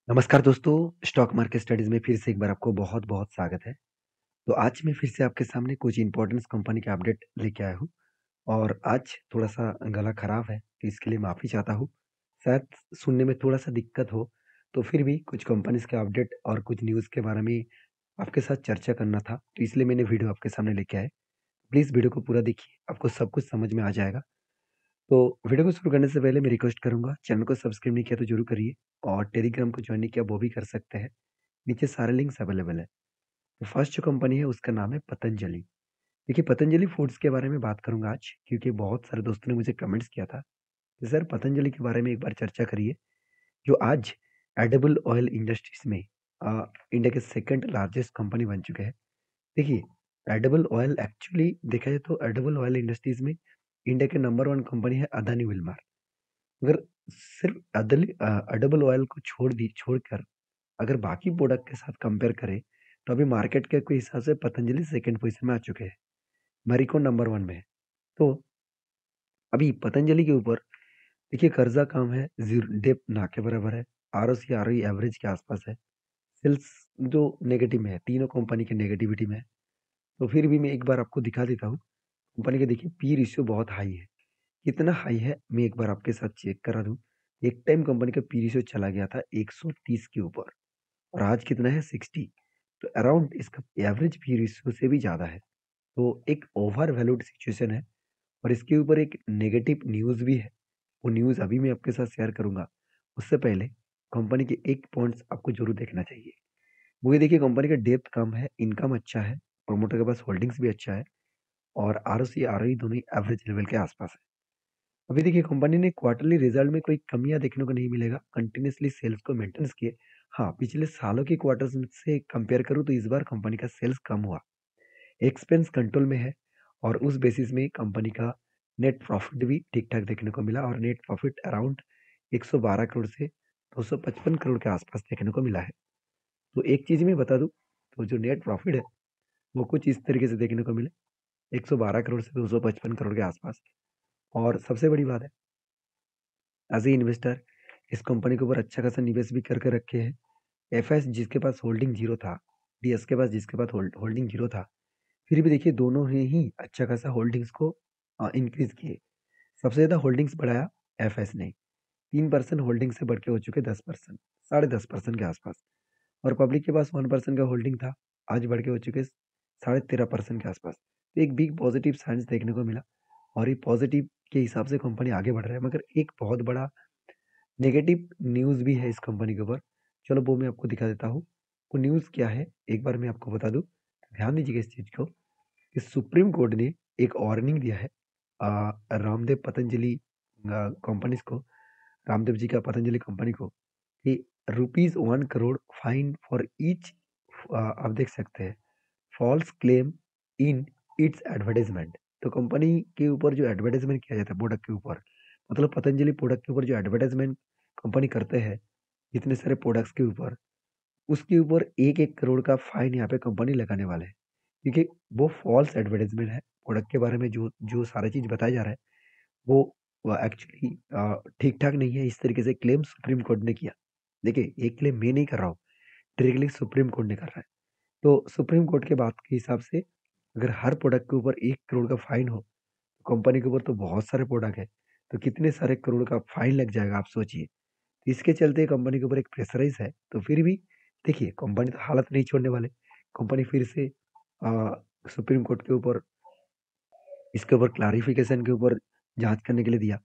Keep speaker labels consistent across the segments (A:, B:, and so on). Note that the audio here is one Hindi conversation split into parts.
A: नमस्कार दोस्तों, स्टॉक मार्केट स्टडीज में फिर से एक बार आपको बहुत-बहुत स्वागत है। तो आज मैं फिर से आपके सामने कुछ इम्पोर्टेंस कंपनी के अपडेट लेके आया हूँ और आज थोड़ा-सा गला खराब है, तो इसके लिए माफ़ी चाहता हूँ। शायद सुनने में थोड़ा-सा दिक्कत हो, तो फिर भी कुछ कंपनीज़ के अपडेट और कुछ न्यूज़ के बारे में आपके साथ चर्चा करना था, तो इसलिए मैंने वीडियो आपके सामने लेके आया। प्लीज़ वीडियो को पूरा देखिए, आपको सब कुछ समझ में आ जाएगा। तो वीडियो को शुरू करने से पहले मैं रिक्वेस्ट करूँगा, चैनल को सब्सक्राइब नहीं किया तो ज़रूर करिए और टेलीग्राम को ज्वाइन नहीं किया वो भी कर सकते हैं। नीचे सारे लिंक्स अवेलेबल है। तो फर्स्ट जो कंपनी है उसका नाम है पतंजलि। देखिए पतंजलि फूड्स के बारे में बात करूँगा आज क्योंकि बहुत सारे दोस्तों ने मुझे कमेंट्स किया था कि सर पतंजलि के बारे में एक बार चर्चा करिए, जो आज एडिबल ऑयल इंडस्ट्रीज़ में इंडिया के सेकंड लार्जेस्ट कंपनी बन चुके हैं। देखिए एडिबल ऑयल एक्चुअली देखा जाए तो एडिबल ऑयल इंडस्ट्रीज़ में इंडिया के नंबर 1 कंपनी है अदानी विल्मर। अगर सिर्फ एडिबल ऑयल को छोड़कर अगर बाकी प्रोडक्ट के साथ कंपेयर करें, तो अभी मार्केट के के हिसाब से पतंजलि सेकंड पोज़ीशन में आ चुके हैं। मैरिको नंबर 1 में है। तो अभी पतंजलि के ऊपर देखिए कर्ज़ा कम है, डेब्ट ना के बराबर है, आरओसी, आरओई एवरेज के आसपास है। सेल्स जो नेगेटिव में है, तीनों कंपनी के नेगेटिविटी में है। तो फिर भी मैं एक बार आपको दिखा देता हूँ। कंपनी का देखिए पी रेशियो बहुत हाई है। कितना हाई है, मैं एक बार आपके साथ चेक करा दूँ। एक टाइम कंपनी का पी रेशियो चला गया था 130 के ऊपर और आज कितना है 60। तो अराउंड इसका एवरेज पी रेशियो से भी ज़्यादा है। तो एक ओवर वैल्यूड सिचुएशन है और इसके ऊपर एक नेगेटिव न्यूज़ भी है। वो न्यूज़ अभी मैं आपके साथ शेयर करूँगा। उससे पहले कंपनी के एक पॉइंट्स आपको ज़रूर देखना चाहिए। वो ये देखिए कंपनी का डेप्थ कम है, इनकम अच्छा है, प्रमोटर के पास होल्डिंग्स भी अच्छा है और आरओसी, आरओई दोनों ही एवरेज लेवल के आसपास है। अभी देखिए कंपनी ने क्वार्टरली रिजल्ट में कोई कमियाँ देखने को नहीं मिलेगा, कंटिन्यूअसली सेल्स को मेंटेनेंस किए। हाँ, पिछले सालों के क्वार्टर्स से कंपेयर करूँ तो इस बार कंपनी का सेल्स कम हुआ। एक्सपेंस कंट्रोल में है और उस बेसिस में कंपनी का नेट प्रॉफिट भी ठीक-ठाक देखने को मिला और नेट प्रॉफिट अराउंड 112 करोड़ से 255 करोड़ के आसपास देखने को मिला है। तो एक चीज़ मैं बता दूँ, तो जो नेट प्रॉफिट है, वो कुछ इस तरीके से देखने को मिले, 112 करोड़ से 255 करोड़ के आसपास। और सबसे बड़ी बात है, एज़ ए इन्वेस्टर इस कंपनी के ऊपर अच्छा खासा निवेश भी करके रखे हैं। एफएस जिसके पास होल्डिंग 0 था, डीएस के पास जिसके पास होल्डिंग 0 था, फिर भी देखिए दोनों ने ही अच्छा खासा होल्डिंग्स को इंक्रीज़ किए। सबसे ज़्यादा होल्डिंग्स बढ़ाया एफएस ने, 3% होल्डिंग से बढ़ के हो चुके 10%, साढ़े 10% के आसपास। और पब्लिक के पास 1% का होल्डिंग था, आज बढ़ के हो चुके साढ़े 13% के आसपास। तो एक बिग पॉजिटिव साइंस देखने को मिला और ये पॉजिटिव के हिसाब से कंपनी आगे बढ़ रहा है, मगर एक बहुत बड़ा नेगेटिव न्यूज़ भी है इस कंपनी के ऊपर। चलो वो मैं आपको दिखा देता हूँ। वो न्यूज़ क्या है, एक बार मैं आपको बता दूँ। ध्यान दीजिएगा इस चीज़ को कि सुप्रीम कोर्ट ने एक वार्निंग दिया है रामदेव पतंजलि कंपनीज़ को, रामदेव जी का पतंजलि कंपनी को कि rupees 1 crore fine for each आप देख सकते हैं false claim in its advertisement. तो कंपनी के ऊपर जो एडवर्टाइजमेंट किया जाता है प्रोडक्ट के ऊपर, मतलब पतंजलि प्रोडक्ट के ऊपर जो एडवर्टाइजमेंट कंपनी करते हैं इतने सारे प्रोडक्ट्स के ऊपर, उसके ऊपर 1-1 करोड़ का फाइन यहाँ पे कंपनी लगाने वाले हैं। क्योंकि वो फॉल्स एडवर्टाइजमेंट है, प्रोडक्ट के बारे में जो जो सारा चीज़ बताया जा रहा है वो एक्चुअली ठीक-ठाक नहीं है, इस तरीके से क्लेम सुप्रीम कोर्ट ने किया। देखिए, ये क्लेम मैं नहीं कर रहा हूँ, डायरेक्टली सुप्रीम कोर्ट ने कर रहा है। तो सुप्रीम कोर्ट के बात के हिसाब से अगर हर प्रोडक्ट के ऊपर 1 करोड़ का फाइन हो, तो कंपनी के ऊपर तो बहुत सारे प्रोडक्ट है, तो कितने सारे करोड़ का फाइन लग जाएगा आप सोचिए। इसके चलते कंपनी के ऊपर एक प्रेशराइज़ है, तो फिर भी देखिए कंपनी तो हालत नहीं छोड़ने वाले। कंपनी फिर से सुप्रीम कोर्ट के ऊपर इसके ऊपर क्लैरिफ़िकेशन के ऊपर जाँच करने के लिए दिया।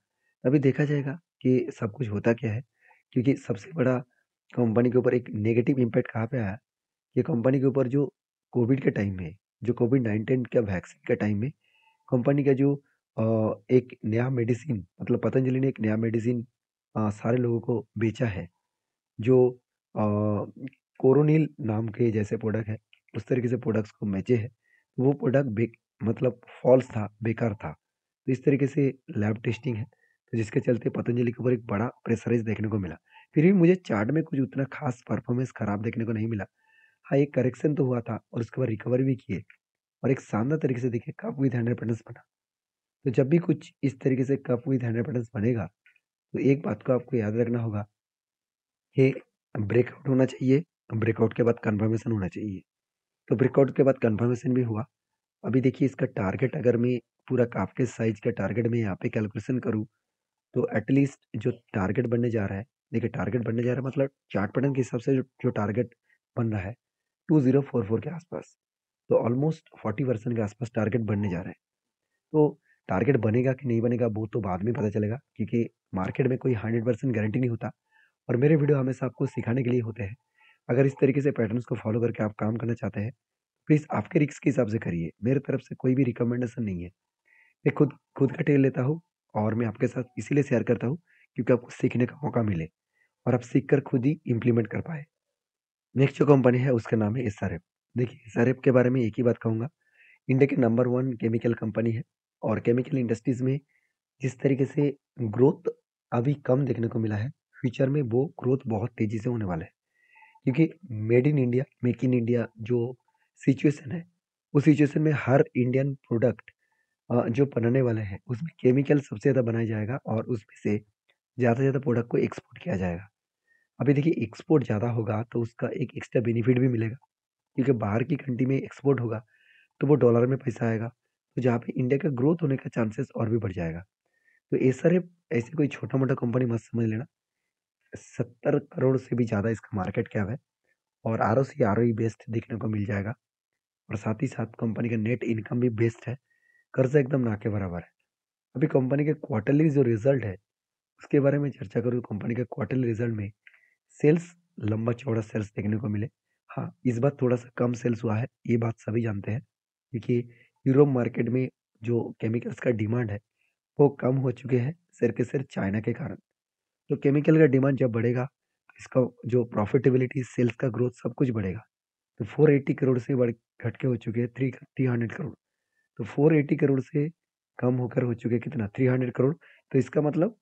A: अभी देखा जाएगा कि सब कुछ होता क्या है, क्योंकि सबसे बड़ा कंपनी के ऊपर एक नेगेटिव इम्पैक्ट कहाँ पे आया, ये कंपनी के ऊपर जो कोविड के टाइम में, जो कोविड-19 का वैक्सीन के टाइम में कंपनी का जो एक नया मेडिसिन मतलब पतंजलि ने एक नया मेडिसिन सारे लोगों को बेचा है, जो कोरोनिल नाम के जैसे प्रोडक्ट है, उस तरीके से प्रोडक्ट्स को बेचे हैं। वो प्रोडक्ट मतलब फ़ॉल्स था, बेकार था। तो इस तरीके से लैब टेस्टिंग है, तो जिसके चलते पतंजलि के ऊपर एक बड़ा प्रेशराइज़ देखने को मिला। फिर भी मुझे चार्ट में कुछ उतना ख़ास परफ़ॉर्मेंस ख़राब देखने को नहीं मिला। हाँ, एक करेक्शन तो हुआ था और उसके बाद रिकवर भी किए और एक शानदार तरीके से देखिए कप विद 100% बना। तो जब भी कुछ इस तरीके से कप विद 100% बनेगा, तो एक बात को आपको याद रखना होगा कि ब्रेकआउट होना चाहिए, ब्रेकआउट के बाद कन्फर्मेशन होना चाहिए। तो ब्रेकआउट के बाद कन्फर्मेशन भी हुआ। अभी देखिए इसका टारगेट अगर मैं पूरा काफके साइज का टारगेट मैं यहाँ पे कैलकुलेशन करूँ, तो एटलीस्ट जो टारगेट बनने जा रहा है, देखिए टारगेट बनने जा रहा है मतलब चार्ट पैटर्न के हिसाब से जो टारगेट बन रहा है 2044 के आसपास, तो ऑलमोस्ट 40% के आसपास टारगेट बनने जा रहा है। तो टारगेट बनेगा कि नहीं बनेगा वो तो बाद में पता चलेगा, क्योंकि मार्केट में कोई 100% गारंटी नहीं होता। और मेरे वीडियो हमेशा आपको सिखाने के लिए होते हैं। अगर इस तरीके से पैटर्न्स को फॉलो करके आप काम करना चाहते हैं, प्लीज़ आपके रिस्क के हिसाब से करिए। मेरे तरफ से कोई भी रिकमेंडेशन नहीं है। मैं खुद खुद का टेल लेता हूँ, और मैं आपके साथ इसीलिए शेयर करता हूँ क्योंकि आपको सीखने का मौका मिले और आप सीख कर खुद ही इम्प्लीमेंट कर पाए। नेक्स्ट जो कंपनी है उसका नाम है एसआरएफ। देखिए एसआरएफ के बारे में एक ही बात कहूँगा, इंडिया की नंबर 1 केमिकल कंपनी है। और केमिकल इंडस्ट्रीज़ में जिस तरीके से ग्रोथ अभी कम देखने को मिला है, फ्यूचर में वो ग्रोथ बहुत तेज़ी से होने वाला है। क्योंकि made in India, make in India जो सिचुएशन है, उस सिचुएशन में हर इंडियन प्रोडक्ट जो बनाने वाले हैं, उसमें केमिकल सबसे ज़्यादा बनाया जाएगा और उसमें से ज़्यादा से ज़्यादा प्रोडक्ट को एक्सपोर्ट किया जाएगा। अभी देखिए एक्सपोर्ट ज़्यादा होगा तो उसका एक एक्स्ट्रा बेनिफिट भी मिलेगा, क्योंकि बाहर की कंट्री में एक्सपोर्ट होगा तो वो डॉलर में पैसा आएगा, तो जहाँ पे इंडिया का ग्रोथ होने का चांसेस और भी बढ़ जाएगा। तो एसआरएफ ऐसी कोई छोटा-मोटा कंपनी मत समझ लेना। 70 करोड़ से भी ज़्यादा इसका मार्केट कैप है, और आरओसी, आरओई बेस्ड देखने को मिल जाएगा। और साथ ही साथ कंपनी का नेट इनकम भी बेस्ट है, कर्जा एकदम ना के बराबर है। अभी कंपनी के क्वार्टरली जो रिजल्ट है उसके बारे में चर्चा करूँ, कंपनी के क्वार्टरली रिजल्ट में सेल्स, लंबा चौड़ा सेल्स देखने को मिले। हाँ, इस बार थोड़ा सा कम सेल्स हुआ है, ये बात सभी जानते हैं, क्योंकि यूरोप मार्केट में जो केमिकल्स का डिमांड है वो कम हो चुके हैं, सिर्फ के सिर्फ चाइना के कारण। तो केमिकल का डिमांड जब बढ़ेगा तो इसका जो प्रॉफिटेबिलिटी, सेल्स का ग्रोथ सब कुछ बढ़ेगा। तो 480 करोड़ से बढ़ घट के हो चुके हैं 300 करोड़। तो 480 करोड़ से कम होकर हो चुके हैं कितना, 300 करोड़। तो इसका मतलब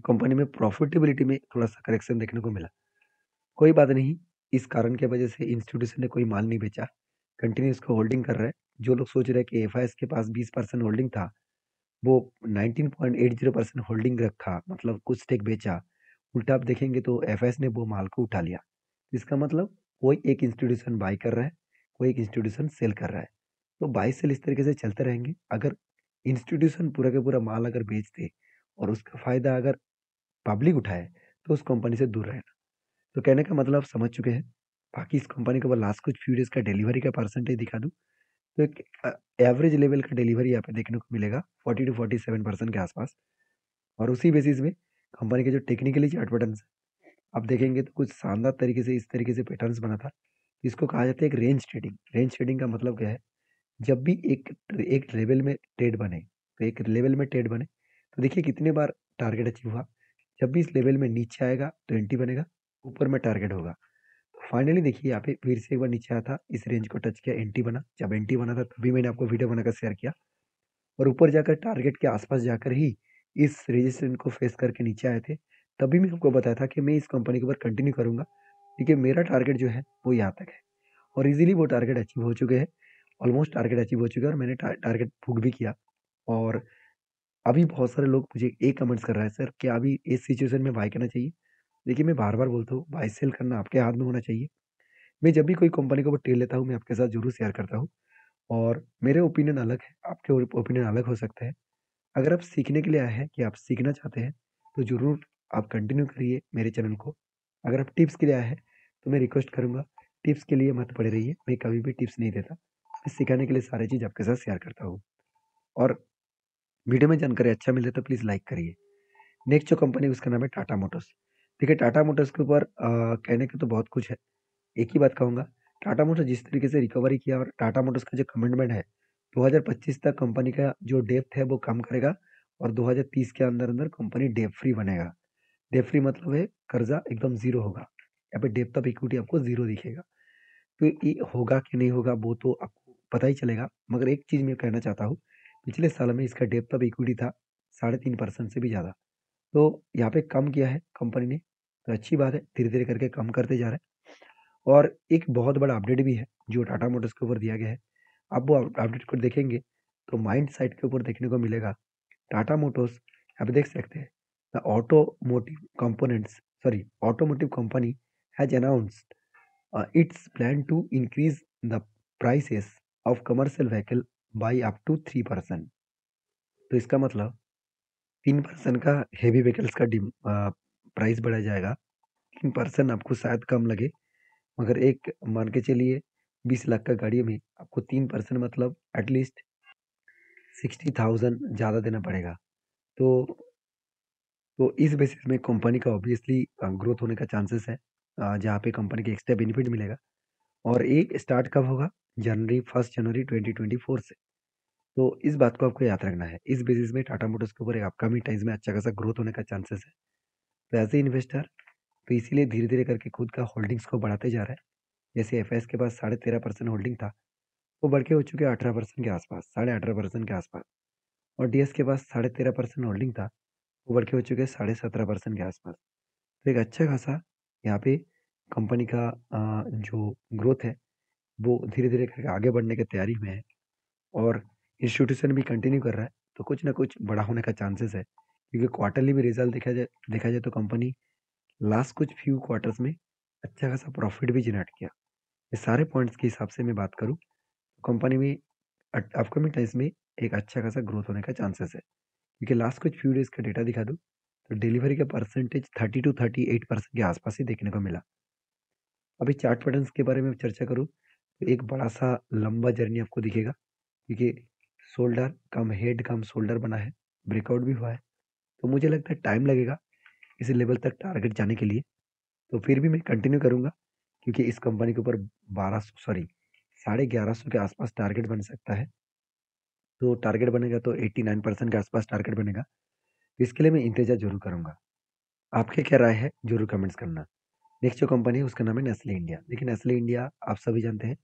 A: कंपनी में प्रॉफिटेबिलिटी में थोड़ा सा करेक्शन देखने को मिला। कोई बात नहीं, इस कारण की वजह से इंस्टीट्यूशन ने कोई माल नहीं बेचा, कंटिन्यू इसको होल्डिंग कर रहा है। जो लोग सोच रहे हैं कि एफआईएस के पास 20% होल्डिंग था, वो 19.80% होल्डिंग रखा, मतलब कुछ स्टेक बेचा। उल्टा आप देखेंगे तो एफआईएस ने वो माल को उठा लिया। इसका मतलब कोई एक इंस्टीट्यूशन बाय कर रहा है, कोई एक इंस्टीट्यूशन सेल कर रहा है। तो बाय सेल इस तरीके से चलते रहेंगे। अगर इंस्टीट्यूशन पूरा का पूरा माल अगर बेच दे और उसका फायदा अगर पब्लिक उठाए, तो उस कंपनी से दूर रहना। तो कहने का मतलब आप समझ चुके हैं। बाकी इस कंपनी को लास्ट कुछ फ्यू डेज का डिलीवरी का परसेंटेज दिखा दूं, तो एक एवरेज लेवल का डिलीवरी यहाँ पे देखने को मिलेगा 40 to 47% के आसपास। और उसी बेसिस में कंपनी के जो टेक्निकली चार्ट पैटर्न आप देखेंगे तो कुछ शानदार तरीके से इस तरीके से पैटर्न्स बना था। इसको कहा जाता है एक रेंज ट्रेडिंग। रेंज ट्रेडिंग का मतलब क्या है, जब भी एक एक लेवल में ट्रेड बने, तो एक लेवल में ट्रेड बने तो देखिए कितने बार टारगेट अचीव हुआ। जब भी इस लेवल में नीचे आएगा तो एंटी बनेगा, ऊपर में टारगेट होगा। तो फाइनली देखिए यहाँ पे फिर से एक बार नीचे आया था, इस रेंज को टच किया, एंटी बना। जब एंटी बना था तभी मैंने आपको वीडियो बनाकर शेयर किया, और ऊपर जाकर टारगेट के आसपास जाकर ही इस रेजिस्टेंस को फेस करके नीचे आए थे। तभी मैं आपको बताया था कि मैं इस कंपनी के ऊपर कंटिन्यू करूंगा, क्योंकि मेरा टारगेट जो है वो यहाँ तक है। और इजीली वो टारगेट अचीव हो चुके हैं, ऑलमोस्ट टारगेट अचीव हो चुके हैं, और मैंने टारगेट बुक भी किया। और अभी बहुत सारे लोग मुझे एक कमेंट्स कर रहे हैं, सर क्या अभी इस सिचुएशन में बाय करना चाहिए। देखिए मैं बार बार बोलता हूँ, बाय सेल करना आपके हाथ में होना चाहिए। मैं जब भी कोई कंपनी के ऊपर ट्रेड लेता हूँ मैं आपके साथ जरूर शेयर करता हूँ, और मेरे ओपिनियन अलग है, आपके ओपिनियन अलग हो सकते हैं। अगर आप सीखने के लिए आए हैं, कि आप सीखना चाहते हैं, तो ज़रूर आप कंटिन्यू करिए मेरे चैनल को। अगर आप टिप्स के लिए आए हैं तो मैं रिक्वेस्ट करूँगा, टिप्स के लिए मत पड़े रहिए। मैं कभी भी टिप्स नहीं देता, मैं सिखाने के लिए सारी चीज़ आपके साथ शेयर करता हूँ। और वीडियो में जानकारी अच्छा मिले तो प्लीज़ लाइक करिए। नेक्स्ट जो कंपनी है उसका नाम है टाटा मोटर्स। देखिए टाटा मोटर्स के ऊपर कहने के तो बहुत कुछ है। एक ही बात कहूँगा, टाटा मोटर्स जिस तरीके से रिकवरी किया, और टाटा मोटर्स का जो कमिटमेंट है 2025 तक कंपनी का जो डेप्थ है वो कम करेगा, और 2030 के अंदर अंदर कंपनी डेप फ्री बनेगा। डेप फ्री मतलब है कर्जा एकदम जीरो होगा। यहाँ पे डेप्थ ऑफ इक्विटी आपको जीरो दिखेगा। तो ये होगा कि नहीं होगा वो तो आपको पता ही चलेगा, मगर एक चीज मैं कहना चाहता हूँ, पिछले साल में इसका डेप्थ ऑफ इक्विटी था 3.5% से भी ज्यादा। तो यहाँ पे कम किया है कंपनी ने, तो अच्छी बात है, धीरे धीरे करके कम करते जा रहे हैं। और एक बहुत बड़ा अपडेट भी है जो टाटा मोटर्स के ऊपर दिया गया है। आप वो अपडेट को देखेंगे तो माइंड साइट के ऊपर देखने को मिलेगा। टाटा मोटर्स यहाँ पे देख सकते हैं, the automotive components, sorry automotive company has announced its plan to increase the prices of commercial vehicle by up to 3%। तो इसका मतलब 3% का हेवी व्हीकल्स का प्राइस बढ़ाया जाएगा। 3% आपको शायद कम लगे, मगर एक मान के चलिए 20 लाख का गाड़ी में आपको 3% मतलब एटलीस्ट 60,000 ज़्यादा देना पड़ेगा। तो इस बेसिस में कंपनी का ऑब्वियसली ग्रोथ होने का चांसेस है, जहाँ पे कंपनी के एक्स्ट्रा बेनिफिट मिलेगा। और एक स्टार्ट कब होगा? फर्स्ट जनवरी 2024 से। तो इस बात को आपको याद रखना है। इस बेसिस में टाटा मोटर्स के ऊपर एक अपकमिंग टाइम्स में अच्छा खासा ग्रोथ होने का चांसेस है। तो एज ए इन्वेस्टर तो इसीलिए धीरे धीरे करके खुद का होल्डिंग्स को बढ़ाते जा रहा है। जैसे एफ के पास 13.5% होल्डिंग था, वो बढ़ के हो चुके 18% के आसपास, 18.5% के आसपास। और डीएस के पास 13.5% होल्डिंग था, वो बढ़ के हो चुके 17.5% के आसपास। तो एक अच्छा खासा यहाँ पे कंपनी का जो ग्रोथ है वो धीरे धीरे करके आगे बढ़ने की तैयारी में है। और इंस्टीट्यूशन भी कंटिन्यू कर रहा है, तो कुछ ना कुछ बड़ा होने का चांसेस है। क्योंकि क्वार्टरली भी रिजल्ट देखा जाए तो कंपनी लास्ट कुछ फ्यू क्वार्टर्स में अच्छा खासा प्रॉफिट भी जनरेट किया। ये सारे पॉइंट्स के हिसाब से मैं बात करूँ तो कंपनी में अपकमिंग टाइम्स में एक अच्छा खासा ग्रोथ होने का चांसेस है। क्योंकि लास्ट कुछ फ्यू डेज का डेटा दिखा दूँ तो डिलीवरी का परसेंटेज 30 to 38% के आसपास ही देखने को मिला। अभी चार्ट पैटर्न्स के बारे में चर्चा करूँ तो एक बड़ा सा लंबा जर्नी आपको दिखेगा, क्योंकि शोल्डर कम हेड कम शोल्डर बना है, ब्रेकआउट भी हुआ है। तो मुझे लगता है टाइम लगेगा इस लेवल तक टारगेट जाने के लिए। तो फिर भी मैं कंटिन्यू करूंगा, क्योंकि इस कंपनी के ऊपर 11,500 के आसपास टारगेट बन सकता है। तो टारगेट बनेगा तो 89% के आसपास टारगेट बनेगा। तो इसके लिए मैं इंतजार जरूर करूंगा। आपके क्या राय है जरूर कमेंट्स करना। नेक्स्ट जो कंपनी है उसका नाम है नेस्ले इंडिया। देखिए नेस्ले इंडिया आप सभी जानते हैं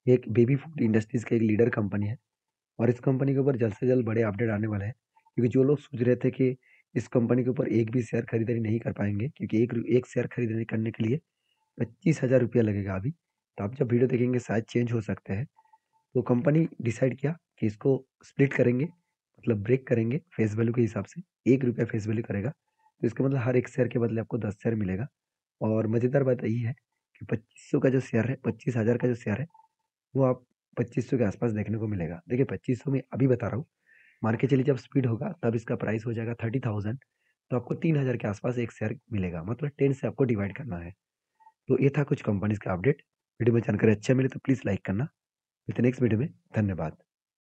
A: एक बेबी फूड इंडस्ट्रीज का एक लीडर कंपनी है। और इस कंपनी के ऊपर जल्द से जल्द बड़े अपडेट आने वाले हैं, क्योंकि जो लोग सोच रहे थे कि इस कंपनी के ऊपर एक भी शेयर खरीदारी नहीं कर पाएंगे, क्योंकि एक शेयर खरीदारी करने के लिए 25,000 रुपया लगेगा अभी। तो आप जब वीडियो देखेंगे शायद चेंज हो सकते हैं। तो कंपनी डिसाइड किया कि इसको स्प्लिट करेंगे, मतलब ब्रेक करेंगे फेस वैल्यू के हिसाब से। 1 रुपया फेस वैल्यू करेगा, तो इसका मतलब हर एक शेयर के बदले आपको 10 शेयर मिलेगा। और मज़ेदार बात यही है कि 2500 का जो शेयर है, 25,000 का जो शेयर है, वो आप 2500 के आसपास देखने को मिलेगा। देखिए 2500 में अभी बता रहा हूँ, मान के चलिए जब स्पीड होगा तब इसका प्राइस हो जाएगा 30,000। तो आपको 3,000 के आसपास एक शेयर मिलेगा, मतलब 10 से आपको डिवाइड करना है। तो ये था कुछ कंपनीज का अपडेट। वीडियो में जानकारी अच्छा मिले तो प्लीज़ लाइक करना। विद नेक्स्ट वीडियो में धन्यवाद।